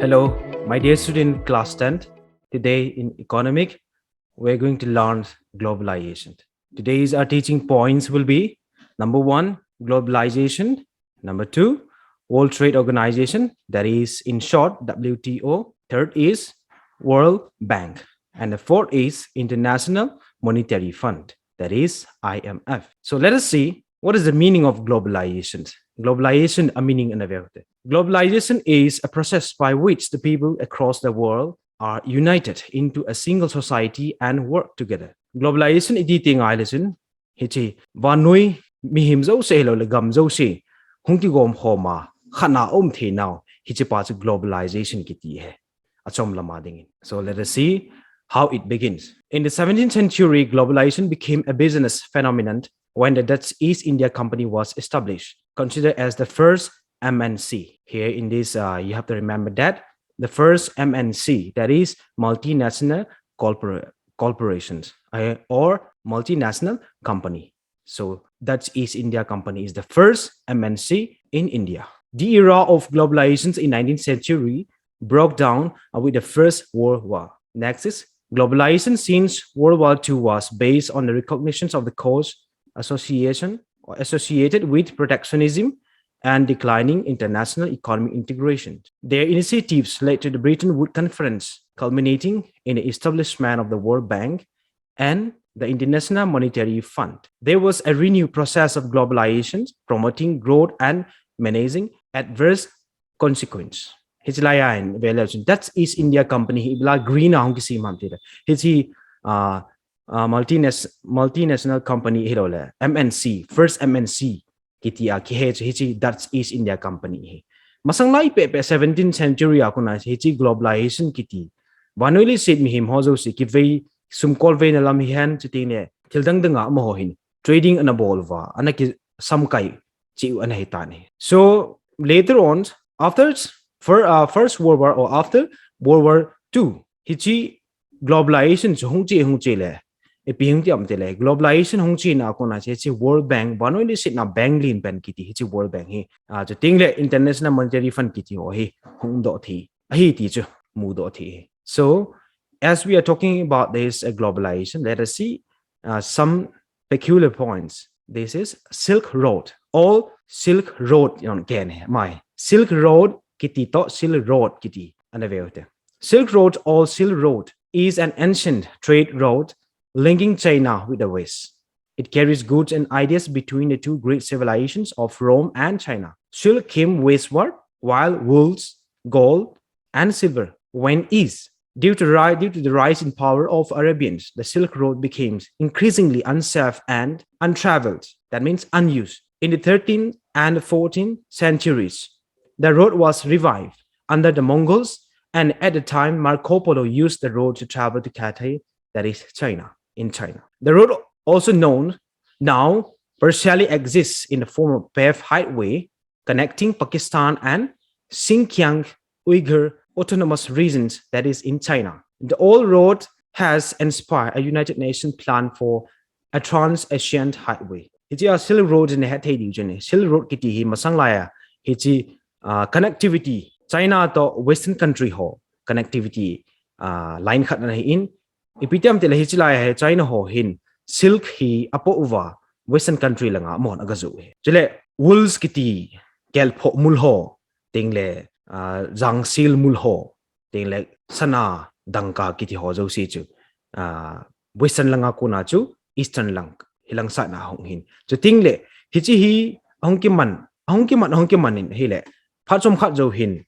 Hello, my dear student, class 10. Today in economic, we're going to learn globalization. Today's our teaching points will be number one, globalization. Number two, World Trade Organization, that is in short, WTO. Third is World Bank. And the fourth is International Monetary Fund, that is IMF. So let us see what is the meaning of globalization. Globalization, a meaning in a word. Globalization is a process by which the people across the world are united into a single society and work together. Globalization iti tingai lesin hichi vanui mihim zo se lo le gam zo se hungki gom homa khana the now hichi pa globalization kiti hai achom lama dingin. So let us see how it begins. In the 17th century, globalization became a business phenomenon when the Dutch East India Company was established, considered as the first MNC. Here in this, you have to remember that the first MNC, that is multinational corporations or multinational company. So Dutch East India Company is the first MNC in India. The era of globalization in 19th century broke down with the First World War. Next is globalization since World War II was based on the recognition of the cause associated with protectionism and declining international economic integration. Their initiatives led to the Bretton Woods Conference, culminating in the establishment of the World Bank and the International Monetary Fund. There was a renewed process of globalization, promoting growth and managing adverse consequences. Hichilayan velation that's East India Company ibla green ang kisi mamtida hichi multinational company hirole MNC first MNC kiti a hichi that's East India Company masang lai pe 17th century akuna hichi globalization kiti vanoli sit mi him hozo si ki ve sum kol ve na lam hian chitine thildang danga mo hin trading an bolwa anaki sam kai chi an hitani. So later on after First World War or after World War II, hichi globalization hungchi le. Epihungti amtele globalization hungchi na kona hichi World Bank banoi sit na bank lin pen kiti hichi World Bank hi to tingle International Monetary Fund kiti o hi hung do thi hi ti chu mu do thi. So as we are talking about this globalization, let us see some peculiar points. This is Silk Road. All Silk Road again my Silk Road kiti to Silk Road kiti anavete. Silk Road or Silk Road is an ancient trade road linking China with the West. It carries goods and ideas between the two great civilizations of Rome and China. Silk came westward, while wools, gold, and silver went east. Due to the rise in power of Arabians, the Silk Road became increasingly unsafe and untraveled. That means unused. In the 13th and 14th centuries, the road was revived under the Mongols, and at the time, Marco Polo used the road to travel to Cathay, that is China, in China. The road, also known now, partially exists in the form of paved highway connecting Pakistan and Xinjiang Uyghur Autonomous Regions, that is in China. The old road has inspired a United Nations plan for a trans-Asian highway. It's a Silk Road in the Hatay Silk Road kiti hi masanglaya hichi connectivity China to Western country ho connectivity line khat na in ipitam tela hichilaya China ho hin silk hi apo uwa Western country langa mon agazu chile wools kiti kel pho mul ho tingle jang sil mul ho tingle sana dangka kiti ho zo si chu Western langa kuna chu Eastern lang hilang sa na hong hin chu tingle hichi hi hongki man in hele phatom khat zo hin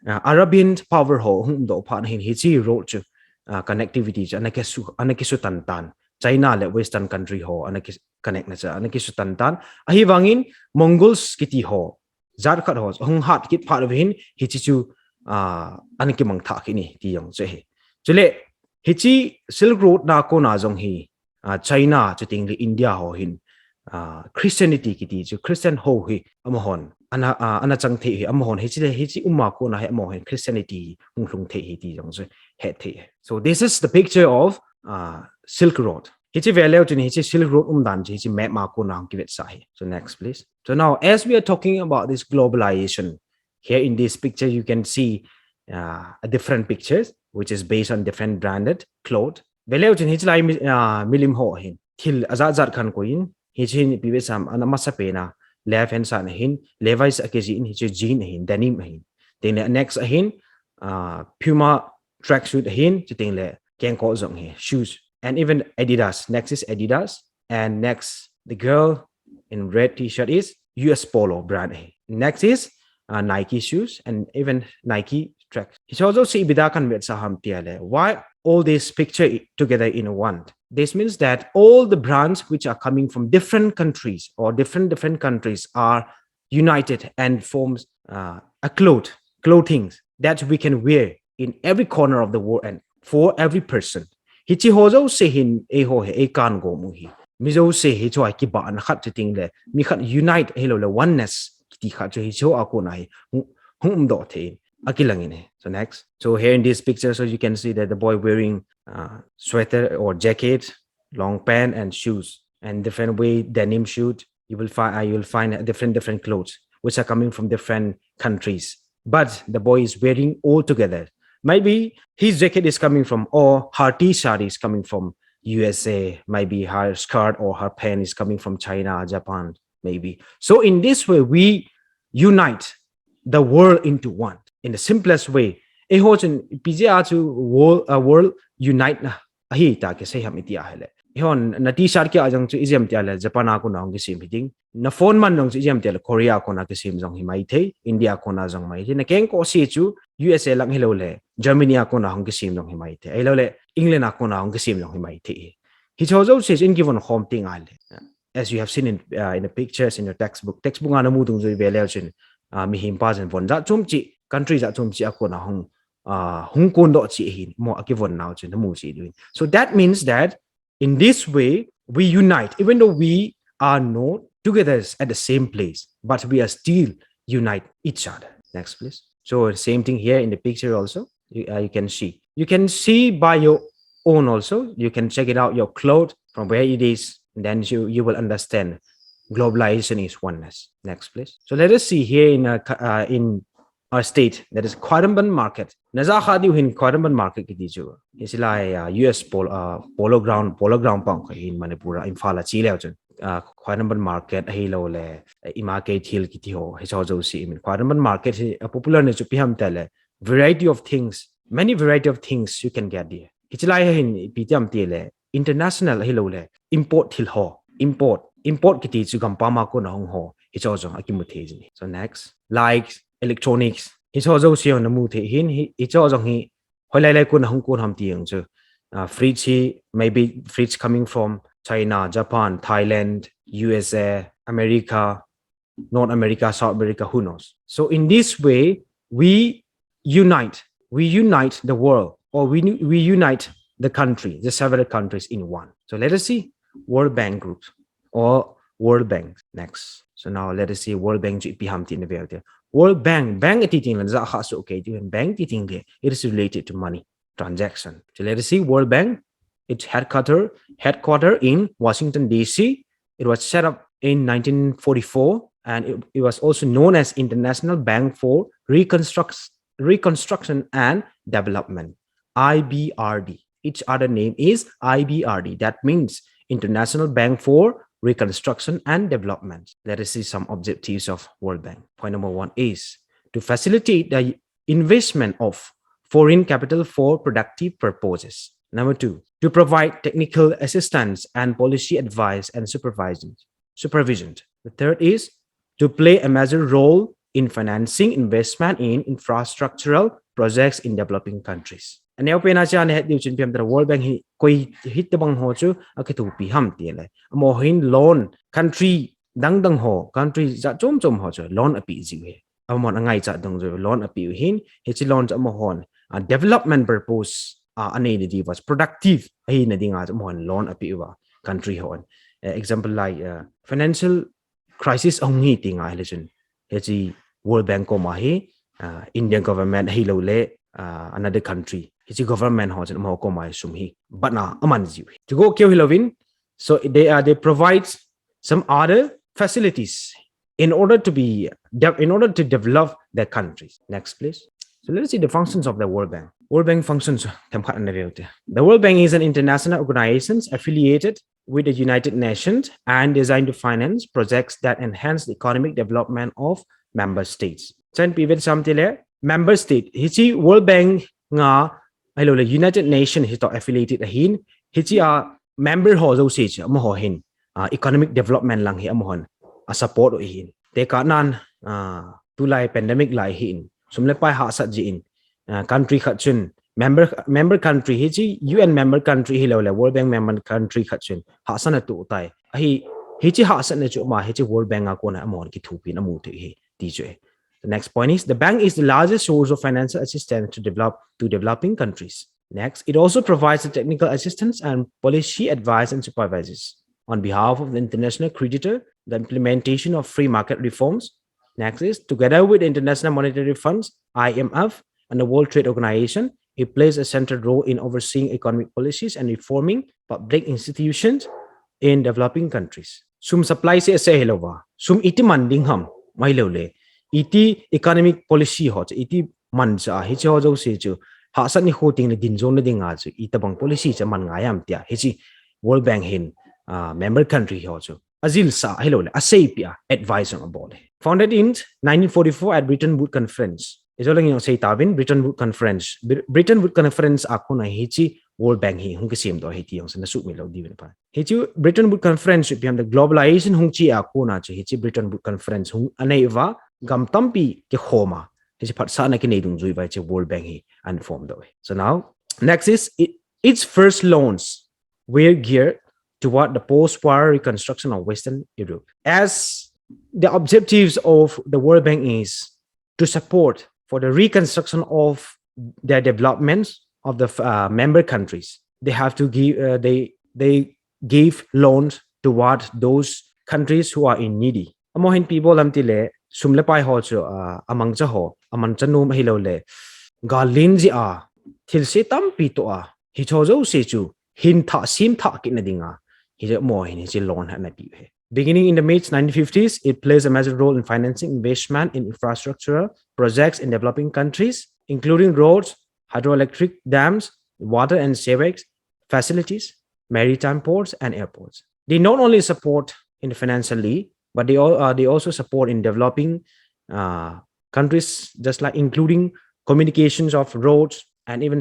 Arabian power ho hum do phan hin hichi road chu connectivity cha anakisu tan China le Western country ho anakis connect na cha anakisu tan ahi wangin Mongols kiti ho zar khat ho hong hat kit phat hin hichi chu anaki mang tha kini ti yong che he chule hichi Silk Road na ko na jong hi China chuting le India ho hin Christianity kiti chu Christian ho hi amahon ana chang the hi amahon hichi umma ko na he amahon Christianity hunglung the hi ti jong che he the. So this is the picture of Silk Road. Hichi value to hichi Silk Road dan hichi map ma ko na give it sai. So next please. So now as we are talking about this globalization, here in this picture you can see different pictures which is based on different branded clothes beleu chin hichlai milim ho hin thil azat khan ko in hichin pibe sam anama sapena left hand side hin levi's akeji in hichi jean hin denim hin then next hin puma tracksuit hin chiting le ken ko zong he shoes and even Adidas. Next is Adidas, and next the girl in red t-shirt is US Polo brand. Next is Nike shoes and even Nike tracks. It's also see bidakan with saham tiale. Why all this picture together in one? This means that all the brands which are coming from different countries or different countries are united and forms a clothing that we can wear in every corner of the world and for every person. Hichi hozo se hin e ho he e kan go mu hi mizo se hi choi ki ba na khat ting le mi khat unite hello le oneness ti khat hi cho ako na hi hum do the akilang ine. So next, so here in this picture, so you can see that the boy wearing sweater or jacket, long pant and shoes, and different way denim shoot. You will find different clothes which are coming from different countries, but the boy is wearing all together. Maybe his jacket is coming from, or her t-shirt is coming from USA. Maybe her skirt or her pant is coming from China, Japan, maybe. So in this way, we unite the world into one. In the simplest way, world unite na ahi ta ke say hamiti ahele. Hon na t-shirt ke ajang chu ijem tiala Japan ko na ngi sim hiting na phone man nong chu ijem tiala Korea ko na ke sim jong himai the India ko na jong mai the na keng ko si chu USA lang hello le Germany ko na hong ke sim jong himai the ai lo le England ko na hong ke sim jong himai the he chozo says in given home thing ale as you have seen in the pictures in your textbook ana mu dung zui ve le chin mi him pa jen von za chum chi country za chum chi ko na hong hong kon do chi hin mo akivon now chin mu chi doing. So that means that in this way, we unite, even though we are not together at the same place, but we are still unite each other. Next, please. So same thing here in the picture also, you can see. You can see by your own also. You can check it out, your clothes, from where it is, and then you will understand globalization is oneness. Next, please. So let us see here in our state, that is Quaramban market. Naza khadi in Quaramban market ki diju. It's like US polo ground pang in Manipur in Fala Chile. Quaramban market hilo le imake hill kiti ho. It's also see in Quaramban market a popular ne chupiham tele variety of things, many variety of things you can get there. It's like in pitiam tele international hilo le import hill ho import kiti chugam pama ko na hong ho. It's also akimutezi. So next, like electronics. It's also see on the mood. It's also he holai kun hong kun ham tiang so fridge maybe fridge coming from China, Japan, Thailand, USA, America, North America, South America, who knows. So in this way we unite the world, or we unite the country, the several countries in one. So let us see World Bank groups or World Bank next. So now let us see World Bank World Bank eating okay bank eating it is related to money transaction. So let us see World Bank. Its headquarter in Washington DC. It was set up in 1944 and it was also known as International Bank for Reconstruction and Development, IBRD. Its other name is IBRD. That means International Bank for Reconstruction and Development. Let us see some objectives of World Bank. Point number 1 is to facilitate the investment of foreign capital for productive purposes. Number 2, to provide technical assistance and policy advice and supervision. The third is to play a major role in financing investment in infrastructural projects in developing countries. And now pena cha ne diu chin pem the World Bank hi koi hit bang ho chu akitu pi ham ti le mo hin loan country dang ho country za chom ho chu loan api ji we amon angai cha dang jo loan api hin he chi loan cha mo hon development purpose ane di was productive ai na ding a mo loan api wa country hon example like financial crisis only thing a election he chi World Bank ko ma hi Indian government hi lo le another country his government has more comai sumhi but na amanzi to go kill hilovin. So they provide some other facilities in order to develop their countries. Next please. So let's see the functions of the World Bank. World Bank functions. The World Bank is an international organization affiliated with the United Nations and designed to finance projects that enhance the economic development of member states. Chen pivot samtile member state hichi World Bank nga hello le United Nations hito affiliated hin hichi a member ho zo se cha mo ho hin economic development lang hi amohon a support o hin te ka nan tu lai pandemic lai hin sumle pai ha sat ji in country khat chun member country hichi UN member country hi lo le World Bank member country khat chun ha san tu tai hi hichi ha san chu ma hichi World Bank a ko na amon ki thu pin amu te hi ti che. The next point is the bank is the largest source of financial assistance to developing countries. Next, it also provides the technical assistance and policy advice and supervises on behalf of the international creditor the implementation of free market reforms. Next is together with the International Monetary Funds, IMF, and the World Trade Organization, it plays a central role in overseeing economic policies and reforming public institutions in developing countries. Sum supply se ase helova sum iti manding ham mai lo le iti economic policy ho iti man cha hi cho jo se chu ha san ni ho ting le din zone le dinga chu itabang policy cha man ngayam tia hi chi World Bank hin member country ho chu azil sa hello le asapia advisor about founded in 1944 at Bretton Woods Conference isolang yung say tawin Bretton Woods Conference ako na hi chi World Bank hi hung kasim do hi ti yung sa nasu mi lo di pa hi chi Bretton Woods Conference piam the globalization hung chi ako na chi hi chi Bretton Woods Conference hung anaiwa gam tampi ke khoma hi phat sa na ki nei dung zui vai chi World Bank hi and form do. So now next is its first loans were geared toward the post-war reconstruction of Western Europe. As the objectives of the World Bank is to support for the reconstruction of their developments of the member countries. They have to give they give loans toward those countries who are in needy. Amohin people amtile sumle pai ho chu amang cha ho aman chanu ma hilo le galin ji a thil se tam pi to a hi cho zo se chu hin tha sim tha ki na dinga hi mo hin ji loan ha na pi he. Beginning in the mid 1950s, it plays a major role in financing investment in infrastructural projects in developing countries, including roads, hydroelectric dams, water and sewage facilities, maritime ports, and airports. They not only support in financially, but they also support in developing countries, just like including communications of roads and even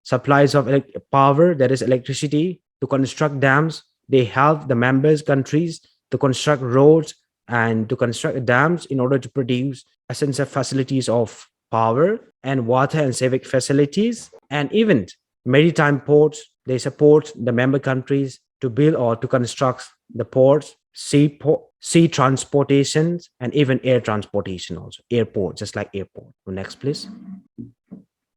supplies of power, that is electricity, to construct dams. They help the members countries to construct roads and to construct dams in order to produce essential facilities of power and water and civic facilities, and even maritime ports. They support the member countries to build or to construct the ports, sea transportation, and even air transportation also. Airport, just like airport. So next, please.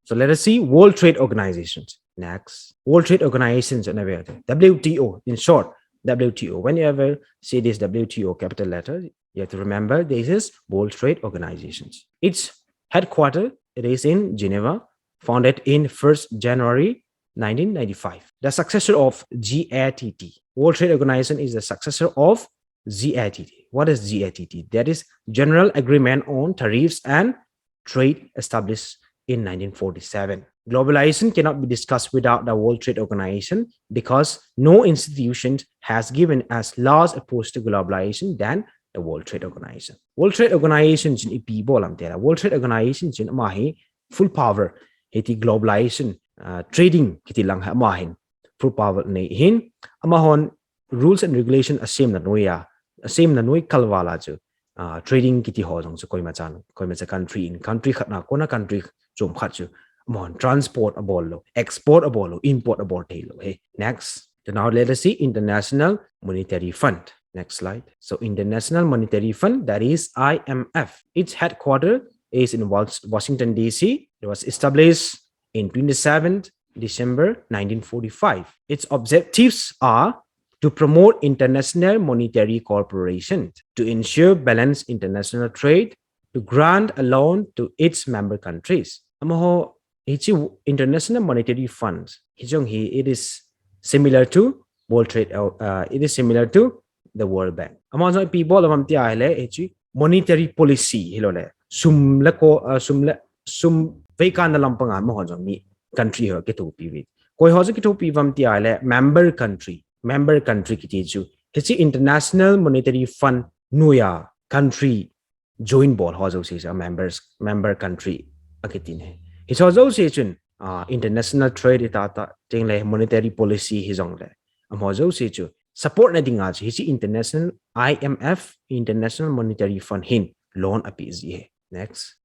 So let us see World Trade Organizations. Next, World Trade Organizations and WTO. In short, WTO. When you ever see this WTO capital letter, you have to remember this is World Trade Organizations. Its headquarters it is in Geneva, founded in 1st January 1995. The successor of GATT. World Trade Organization is the successor of GATT. What is GATT? That is General Agreement on Tariffs and Trade, established in 1947. Globalization cannot be discussed without the World Trade Organization because no institution has given as large a push to globalization than the World Trade Organization. World Trade Organization in people World Trade Organization in mahi full power hiti globalization trading hiti lang mahin full power nei hin amahon rules and regulation same na noi kalwala chu trading kiti ho jong chu koi ma country in country khatna kona country chom khat chu mon transport abolo, export abolo, import abolo. Hey, next. So now let us see International Monetary Fund. Next slide. So International Monetary Fund, that is IMF. Its headquarters is in Washington, D.C. It was established in 27th December 1945. Its objectives are to promote international monetary cooperation, to ensure balanced international trade, to grant a loan to its member countries. Amaho International Monetary Fund. It is similar to World Trade. It is similar to the World Bank. Among people, monetary policy. Sum Fei kan lampang mo ho jong mi country ho ke to pi wi koi ho ke to pi vam ti ale member country ki ti chu hichi international monetary fund nuya country join ball ho jo se member country akitine hi so jo se chun international trade ta ting le monetary policy hi jong le am jo se chu support na dinga chi hi international IMF international monetary fund hin loan api zi next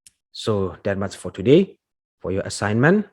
so that much for today for your assignment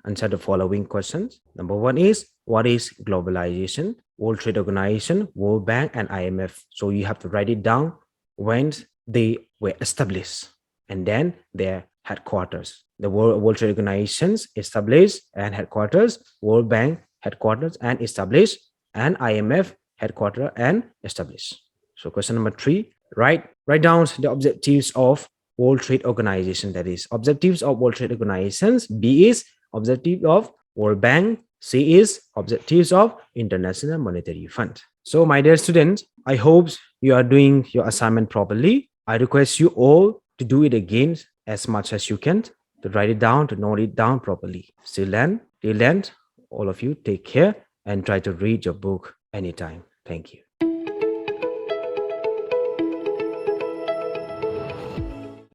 answer the following questions number 1 is what is globalization World Trade Organization World Bank and IMF so you have to write it down when they were established and then their headquarters the World Trade Organizations established and headquarters World Bank headquarters and established and IMF headquarters and established so question number 3 write down the objectives of World Trade Organization that is objectives of World Trade Organizations B is objective of World Bank C is objectives of International Monetary Fund so my dear students I hope you are doing your assignment properly I request you all to do it again as much as you can to write it down to note it down properly till then all of you take care and try to read your book anytime thank you